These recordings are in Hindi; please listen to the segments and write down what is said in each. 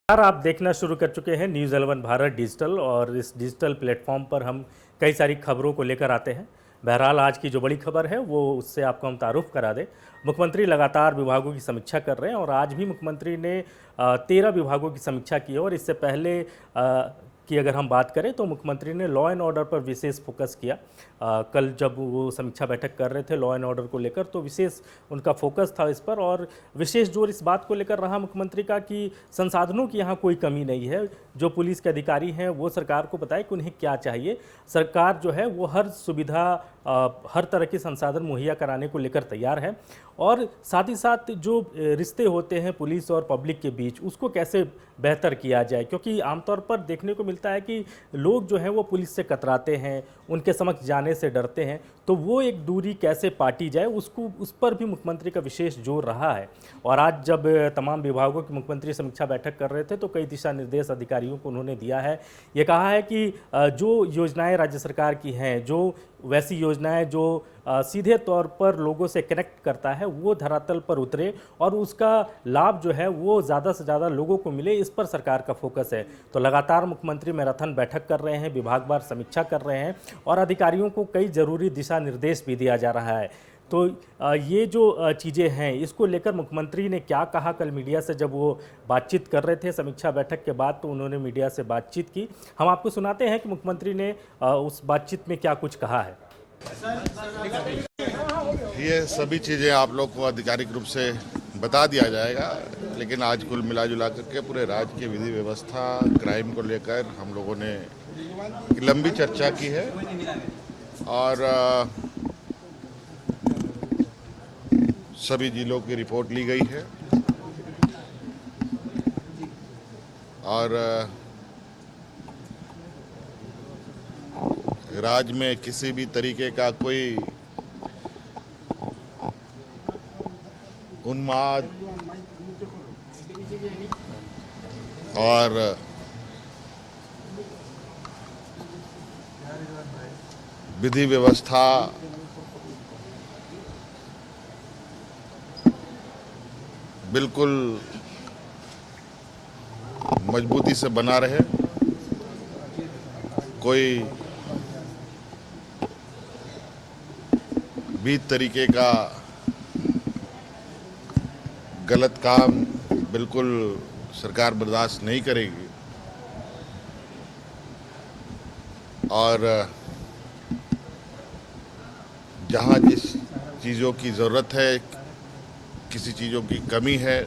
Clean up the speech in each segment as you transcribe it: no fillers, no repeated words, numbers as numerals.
यार आप देखना शुरू कर चुके हैं न्यूज़ 11 भारत डिजिटल और इस डिजिटल प्लेटफॉर्म पर हम कई सारी खबरों को लेकर आते हैं। बहरहाल आज की जो बड़ी खबर है वो उससे आपको हम तारुफ करा दें। मुख्यमंत्री लगातार विभागों की समीक्षा कर रहे हैं और आज भी मुख्यमंत्री ने 13 विभागों की समीक्षा की है और इससे पहले की अगर हम बात करें तो मुख्यमंत्री ने लॉ एंड ऑर्डर पर विशेष फोकस किया। कल जब वो समीक्षा बैठक कर रहे थे लॉ एंड ऑर्डर को लेकर तो विशेष उनका फोकस था इस पर और विशेष जोर इस बात को लेकर रहा मुख्यमंत्री का कि संसाधनों की यहाँ कोई कमी नहीं है। जो पुलिस के अधिकारी हैं वो सरकार को बताए कि उन्हें क्या चाहिए। सरकार जो है वो हर सुविधा हर तरह के संसाधन मुहैया कराने को लेकर तैयार है और साथ ही साथ जो रिश्ते होते हैं पुलिस और पब्लिक के बीच उसको कैसे बेहतर किया जाए, क्योंकि आमतौर पर देखने को मिलता है कि लोग जो हैं वो पुलिस से कतराते हैं, उनके समक्ष जाने से डरते हैं, तो वो एक दूरी कैसे पाटी जाए उस पर भी मुख्यमंत्री का विशेष जोर रहा है। और आज जब तमाम विभागों की मुख्यमंत्री समीक्षा बैठक कर रहे थे तो कई दिशा निर्देश अधिकारियों को उन्होंने दिया है। ये कहा है कि जो योजनाएं राज्य सरकार की हैं, जो वैसी योजनाएं जो सीधे तौर पर लोगों से कनेक्ट करता है वो धरातल पर उतरे और उसका लाभ जो है वो ज़्यादा से ज़्यादा लोगों को मिले, इस पर सरकार का फोकस है। तो लगातार मुख्यमंत्री मैराथन बैठक कर रहे हैं, विभागवार समीक्षा कर रहे हैं और अधिकारियों को कई ज़रूरी दिशा निर्देश भी दिया जा रहा है। तो ये जो चीज़ें हैं इसको लेकर मुख्यमंत्री ने क्या कहा कल मीडिया से जब वो बातचीत कर रहे थे समीक्षा बैठक के बाद, तो उन्होंने मीडिया से बातचीत की। हम आपको सुनाते हैं कि मुख्यमंत्री ने उस बातचीत में क्या कुछ कहा है। ये सभी चीज़ें आप लोग को आधिकारिक रूप से बता दिया जाएगा, लेकिन आज कुल मिला जुला करके पूरे राज्य की विधि व्यवस्था क्राइम को लेकर हम लोगों ने लंबी चर्चा की है और सभी जिलों की रिपोर्ट ली गई है और राज्य में किसी भी तरीके का कोई उन्माद और विधि व्यवस्था बिल्कुल मजबूती से बना रहे, कोई भी तरीके का गलत काम बिल्कुल सरकार बर्दाश्त नहीं करेगी और जहां जिस चीज़ों की ज़रूरत है, किसी चीज़ों की कमी है,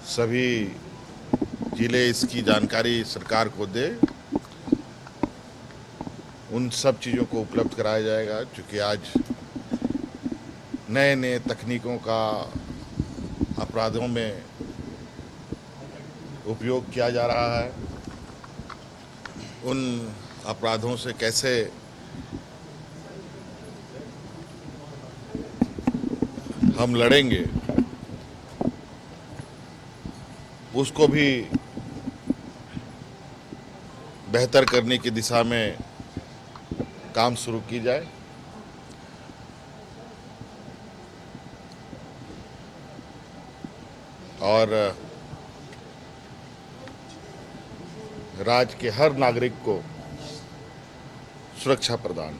सभी जिले इसकी जानकारी सरकार को दे, उन सब चीज़ों को उपलब्ध कराया जाएगा। क्योंकि आज नए नए तकनीकों का अपराधों में उपयोग किया जा रहा है, उन अपराधों से कैसे हम लड़ेंगे उसको भी बेहतर करने की दिशा में काम शुरू की जाए। और राज्य के हर नागरिक को सुरक्षा प्रदान।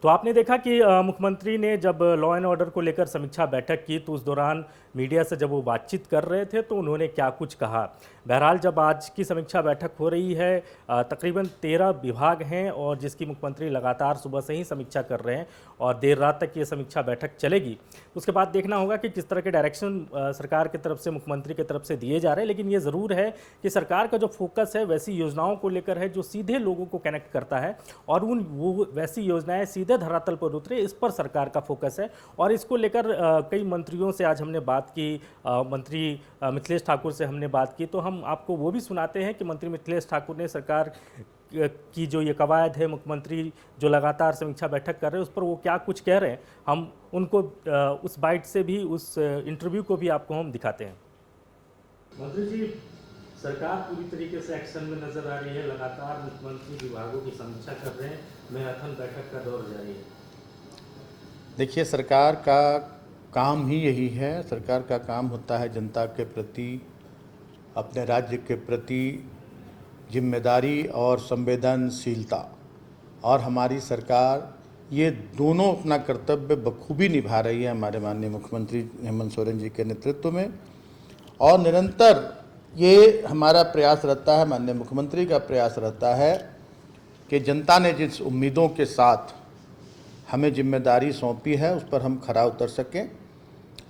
तो आपने देखा कि मुख्यमंत्री ने जब लॉ एंड ऑर्डर को लेकर समीक्षा बैठक की तो उस दौरान मीडिया से जब वो बातचीत कर रहे थे तो उन्होंने क्या कुछ कहा। बहरहाल जब आज की समीक्षा बैठक हो रही है, तकरीबन 13 विभाग हैं और जिसकी मुख्यमंत्री लगातार सुबह से ही समीक्षा कर रहे हैं और देर रात तक ये समीक्षा बैठक चलेगी। उसके बाद देखना होगा कि किस तरह के डायरेक्शन सरकार की तरफ से मुख्यमंत्री की तरफ से दिए जा रहे हैं, लेकिन ये ज़रूर है कि सरकार का जो फोकस है वैसी योजनाओं को लेकर है जो सीधे लोगों को कनेक्ट करता है और वो वैसी योजनाएं सीधे धरातल पर उतरे, इस पर सरकार का फोकस है। और इसको लेकर कई मंत्रियों से आज हमने बात की, मंत्री मिथिलेश ठाकुर से हमने बात की, तो हम आपको वो भी सुनाते हैं कि मंत्री मिथिलेश ठाकुर ने सरकार की जो ये कवायद है, मुख्यमंत्री जो लगातार समीक्षा बैठक कर रहे हैं उस पर वो क्या कुछ कह रहे हैं। हम उनको उस बाइट से भी, उस इंटरव्यू को भी आपको हम दिखाते हैं। मंत्री जी, सरकार पूरी तरीके से एक्शन में नजर आ रही है, लगातार मुख्यमंत्री विभागों की समीक्षा कर रहे हैं, मैराथन बैठक का दौर जारी है। देखिए, सरकार का काम ही यही है। सरकार का काम होता है जनता के प्रति, अपने राज्य के प्रति जिम्मेदारी और संवेदनशीलता, और हमारी सरकार ये दोनों अपना कर्तव्य बखूबी निभा रही है हमारे माननीय मुख्यमंत्री हेमंत सोरेन जी के नेतृत्व में। और निरंतर ये हमारा प्रयास रहता है, माननीय मुख्यमंत्री का प्रयास रहता है कि जनता ने जिस उम्मीदों के साथ हमें जिम्मेदारी सौंपी है उस पर हम खरा उतर सकें।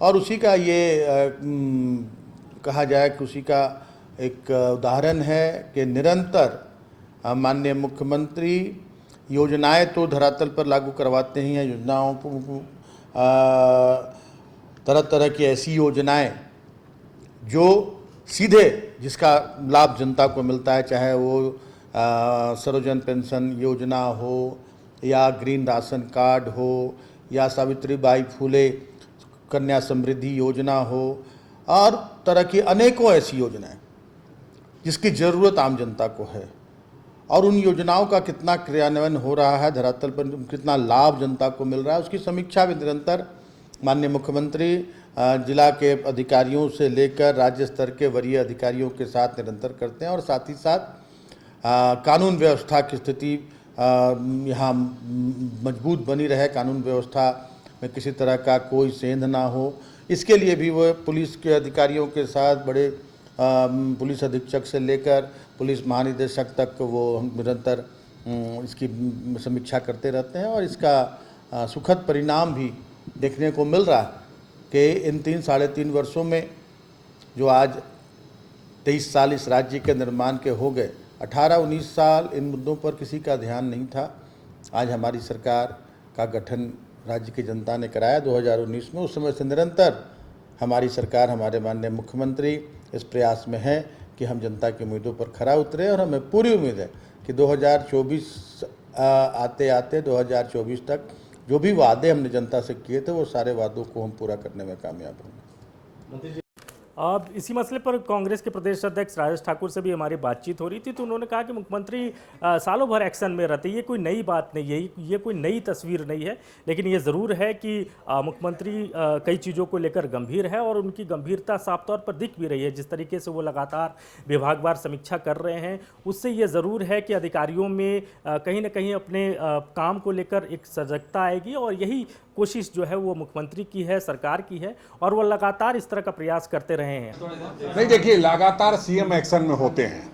और उसी का ये कहा जाए कि उसी का एक उदाहरण है कि निरंतर माननीय मुख्यमंत्री योजनाएं तो धरातल पर लागू करवाते ही हैं। योजनाओं को तरह तरह की ऐसी योजनाएं जो सीधे जिसका लाभ जनता को मिलता है, चाहे वो सर्वजन पेंशन योजना हो या ग्रीन राशन कार्ड हो या सावित्रीबाई फुले कन्या समृद्धि योजना हो, और तरह की अनेकों ऐसी योजनाएं जिसकी ज़रूरत आम जनता को है। और उन योजनाओं का कितना क्रियान्वयन हो रहा है धरातल पर, कितना लाभ जनता को मिल रहा है, उसकी समीक्षा भी निरंतर माननीय मुख्यमंत्री जिला के अधिकारियों से लेकर राज्य स्तर के वरीय अधिकारियों के साथ निरंतर करते हैं। और साथ ही साथ कानून व्यवस्था की स्थिति यहाँ मजबूत बनी रहे, कानून व्यवस्था में किसी तरह का कोई सेंध ना हो, इसके लिए भी वो पुलिस के अधिकारियों के साथ बड़े पुलिस अधीक्षक से लेकर पुलिस महानिदेशक तक वो हम निरंतर इसकी समीक्षा करते रहते हैं। और इसका सुखद परिणाम भी देखने को मिल रहा है कि इन 3-3.5 वर्षों में जो आज 23 साल इस राज्य के निर्माण के हो गए, 18-19 साल इन मुद्दों पर किसी का ध्यान नहीं था। आज हमारी सरकार का गठन राज्य की जनता ने कराया 2019 में। उस समय से निरंतर हमारी सरकार, हमारे माननीय मुख्यमंत्री इस प्रयास में है कि हम जनता की उम्मीदों पर खरा उतरे। और हमें पूरी उम्मीद है कि 2024 आते आते 2024 तक जो भी वादे हमने जनता से किए थे वो सारे वादों को हम पूरा करने में कामयाब होंगे। अब इसी मसले पर कांग्रेस के प्रदेश अध्यक्ष राजेश ठाकुर से भी हमारी बातचीत हो रही थी, तो उन्होंने कहा कि मुख्यमंत्री सालों भर एक्शन में रहते, ये कोई नई बात नहीं है, ये कोई नई तस्वीर नहीं है। लेकिन ये ज़रूर है कि मुख्यमंत्री कई चीज़ों को लेकर गंभीर है और उनकी गंभीरता साफ तौर पर दिख भी रही है। जिस तरीके से वो लगातार विभागवार समीक्षा कर रहे हैं, उससे ये ज़रूर है कि अधिकारियों में कहीं ना कहीं अपने काम को लेकर एक सजगता आएगी। और यही कोशिश जो है वो मुख्यमंत्री की है, सरकार की है, और वो लगातार इस तरह का प्रयास करते रहे हैं। नहीं, देखिए, लगातार सीएम एक्शन में होते हैं,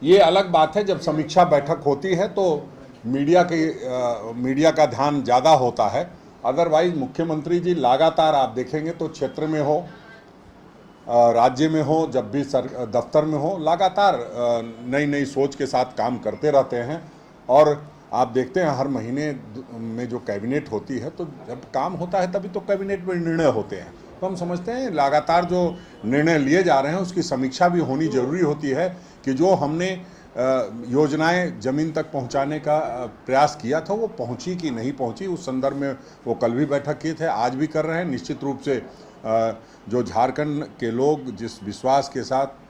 ये अलग बात है। जब समीक्षा बैठक होती है तो मीडिया का ध्यान ज़्यादा होता है। अदरवाइज मुख्यमंत्री जी लगातार आप देखेंगे तो क्षेत्र में हो, राज्य में हो, जब भी दफ्तर में हो, लगातार नई नई सोच के साथ काम करते रहते हैं। और आप देखते हैं हर महीने में जो कैबिनेट होती है, तो जब काम होता है तभी तो कैबिनेट में निर्णय होते हैं। तो हम समझते हैं लगातार जो निर्णय लिए जा रहे हैं उसकी समीक्षा भी होनी जरूरी होती है कि जो हमने योजनाएं जमीन तक पहुंचाने का प्रयास किया था वो पहुंची कि नहीं पहुंची। उस संदर्भ में वो कल भी बैठक किए थे, आज भी कर रहे हैं। निश्चित रूप से जो झारखंड के लोग जिस विश्वास के साथ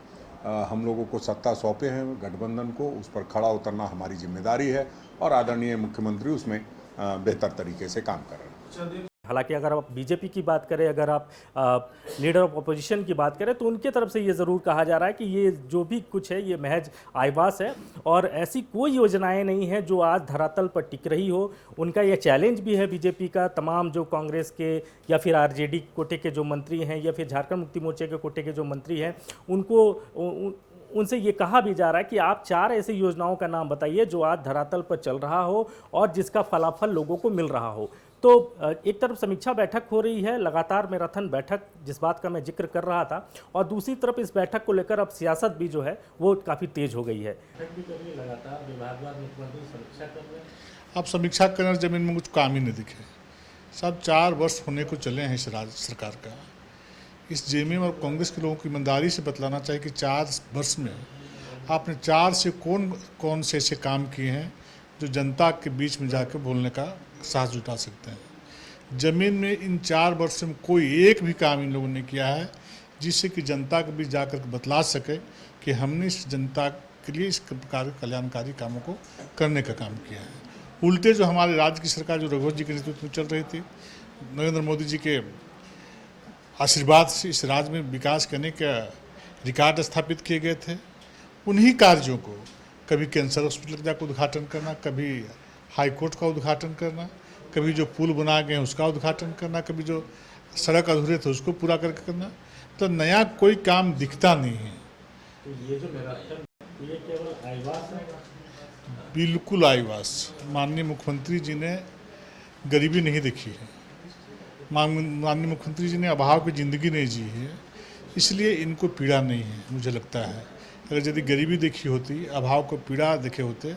हम लोगों को सत्ता सौंपे हैं गठबंधन को, उस पर खड़ा उतरना हमारी जिम्मेदारी है और आदरणीय मुख्यमंत्री उसमें बेहतर तरीके से काम कर रहे हैं। हालांकि अगर आप बीजेपी की बात करें, अगर आप लीडर ऑफ अपोजिशन की बात करें, तो उनके तरफ से ये ज़रूर कहा जा रहा है कि ये जो भी कुछ है ये महज आईवास है और ऐसी कोई योजनाएं नहीं है जो आज धरातल पर टिक रही हो। उनका ये चैलेंज भी है बीजेपी का, तमाम जो कांग्रेस के या फिर आरजेडी कोटे के जो मंत्री हैं या फिर झारखंड मुक्ति मोर्चे के कोटे के जो मंत्री हैं, उनसे ये कहा भी जा रहा है कि आप 4 ऐसी योजनाओं का नाम बताइए जो आज धरातल पर चल रहा हो और जिसका फलाफल लोगों को मिल रहा हो। तो एक तरफ समीक्षा बैठक हो रही है, लगातार मैराथन बैठक जिस बात का मैं जिक्र कर रहा था, और दूसरी तरफ इस बैठक को लेकर अब सियासत भी जो है वो काफ़ी तेज हो गई है। लगातार विभागवार मुख्यमंत्री समीक्षा कर रहे हैं। अब समीक्षा करने जमीन में कुछ काम ही नहीं दिखे। सब 4 वर्ष होने को चले हैं इस राज्य सरकार का। इस जेएमएम और कांग्रेस के लोगों की ईमानदारी से बतलाना चाहिए कि 4 वर्ष में आपने 4 से कौन से ऐसे काम किए हैं जो जनता के बीच में जाकर बोलने का साहस जुटा सकते हैं। ज़मीन में इन 4 वर्ष में कोई एक भी काम इन लोगों ने किया है जिससे कि जनता के बीच जाकर बतला सके कि हमने इस जनता के लिए इस प्रकार के कल्याणकारी कामों को करने का काम किया है। उल्टे जो हमारे राज्य की सरकार जो रघुवर जी के नेतृत्व में चल रही थी, नरेंद्र मोदी जी के आशीर्वाद से इस राज्य में विकास करने का रिकॉर्ड स्थापित किए गए थे, उन्हीं कार्यों को कभी कैंसर हॉस्पिटल का उद्घाटन करना, कभी हाई कोर्ट का उद्घाटन करना, कभी जो पुल बनाए गए हैं उसका उद्घाटन करना, कभी जो सड़क अधूरे थे उसको पूरा करके करना। तो नया कोई काम दिखता नहीं है। तो ये जो ये केवल आईवास है? बिल्कुल आईवास। माननीय मुख्यमंत्री जी ने गरीबी नहीं देखी है, माननीय मुख्यमंत्री जी ने अभाव की ज़िंदगी नहीं जी है, इसलिए इनको पीड़ा नहीं है। मुझे लगता है अगर यदि गरीबी देखी होती, अभाव को पीड़ा देखे होते,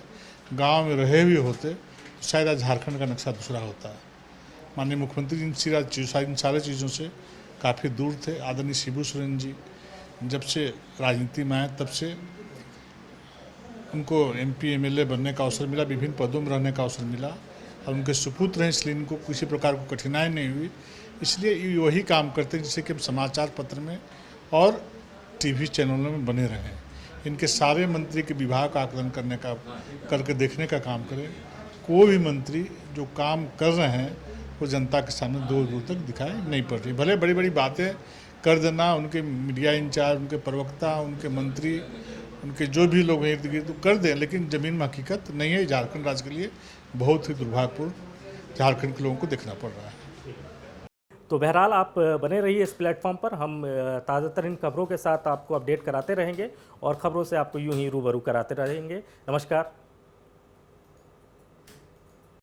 गांव में रहे भी होते, तो शायद आज झारखंड का नक्शा दूसरा होता है। माननीय मुख्यमंत्री जी इन सारे चीज़ों से काफ़ी दूर थे। आदरणीय शिबू सोरेन जी जब से राजनीति में आए तब से उनको MP MLA बनने का अवसर मिला, विभिन्न पदों में रहने का अवसर मिला और उनके सुपुत्र हैं, इसलिए इनको किसी प्रकार को कठिनाई नहीं हुई। इसलिए ये वही काम करते हैं जिससे कि हम समाचार पत्र में और TV चैनलों में बने रहें। इनके सारे मंत्री के विभाग का आकलन करके देखने का काम करें। कोई भी मंत्री जो काम कर रहे हैं वो जनता के सामने दूर दूर तक दिखाई नहीं पड़ रही। भले बड़ी बड़ी बातें कर देना, उनके मीडिया इंचार्ज, उनके प्रवक्ता, उनके मंत्री, उनके जो भी लोग हैं इर्द गिर्द कर दें, लेकिन ज़मीन में हकीकत नहीं है। झारखंड राज्य के लिए बहुत ही दुर्भाग्यपूर्ण झारखंड के लोगों को देखना पड़ रहा है। तो बहरहाल आप बने रहिए इस प्लेटफॉर्म पर, हम ताज़ातरीन खबरों के साथ आपको अपडेट कराते रहेंगे और ख़बरों से आपको यूं ही रूबरू कराते रहेंगे। नमस्कार।